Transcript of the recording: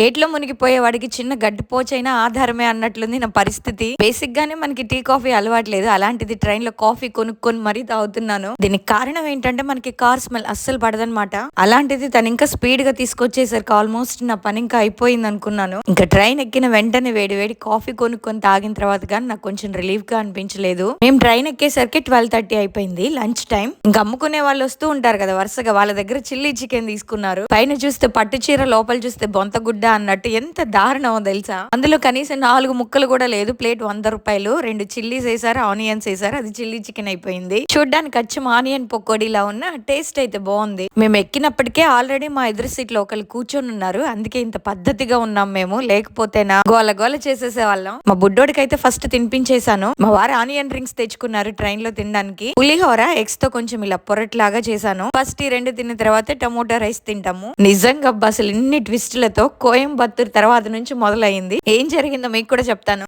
ఏట్లో మునిగిపోయే వాడికి చిన్న గడ్డిపోచైనా ఆధారమే అన్నట్లుంది నా పరిస్థితి. బేసిక్ గానే మనకి టీ కాఫీ అలవాట్లేదు, అలాంటిది ట్రైన్ లో కాఫీ కొనుక్కొని మరీ తాగుతున్నాను. దీనికి కారణం ఏంటంటే మనకి కార్ స్మెల్ అస్సలు పడదనమాట. అలాంటిది తను ఇంకా స్పీడ్ గా తీసుకొచ్చేసరికి ఆల్మోస్ట్ నా పని ఇంకా అయిపోయింది అనుకున్నాను. ఇంకా ట్రైన్ ఎక్కిన వెంటనే వేడి వేడి కాఫీ కొనుక్కొని తాగిన తర్వాత కానీ నాకు కొంచెం రిలీఫ్ గా అనిపించలేదు. మేము ట్రైన్ ఎక్కేసరికి 12:30 అయిపోయింది, లంచ్ టైం. ఇంకా అమ్ముకునే వాళ్ళు వస్తూ ఉంటారు కదా వరుసగా, వాళ్ళ దగ్గర చిల్లీ చికెన్ తీసుకున్నారు. పైన చూస్తే పట్టు చీర, లోపల చూస్తే బొంతగుడ్డ అన్నట్టు ఎంత దారుణమో తెలుసా. అందులో కనీసం 4 ముక్కలు కూడా లేదు. ప్లేట్ 100 రూపాయలు. 2 చిల్లీస్ వేసారు, ఆనియన్స్ వేసారు, అది చిల్లీ చికెన్ అయిపోయింది. చూడ్డానికి అచ్చం ఆనియన్ పకోడీలా ఉన్న టేస్ట్ అయితే బాగుంది. మేము ఎక్కినప్పటికే ఆల్రెడీ మా ఎదురు సీట్ లో ఒకళ్ళు కూర్చొని ఉన్నారు, అందుకే ఇంత పద్ధతిగా ఉన్నాం మేము. లేకపోతేనా గోల గోల చేసేసే వాళ్ళం. మా బుడ్డోడికి అయితే ఫస్ట్ తినిపించేశాను. మా వారు ఆనియన్ రింగ్స్ తెచ్చుకున్నారు ట్రైన్ లో తినడానికి. పులిహోర ఎగ్స్ తో కొంచెం ఇలా పొరట్లాగా చేశాను. ఫస్ట్ ఈ 2 తిన్న తర్వాత టమోటా రైస్ తింటాము. నిజంగా అసలు ఇన్ని ట్విస్టులతో కోయంబత్తూర్ తర్వాత నుంచి మొదలైంది. ఏం జరిగిందో మీకు కూడా చెప్తాను.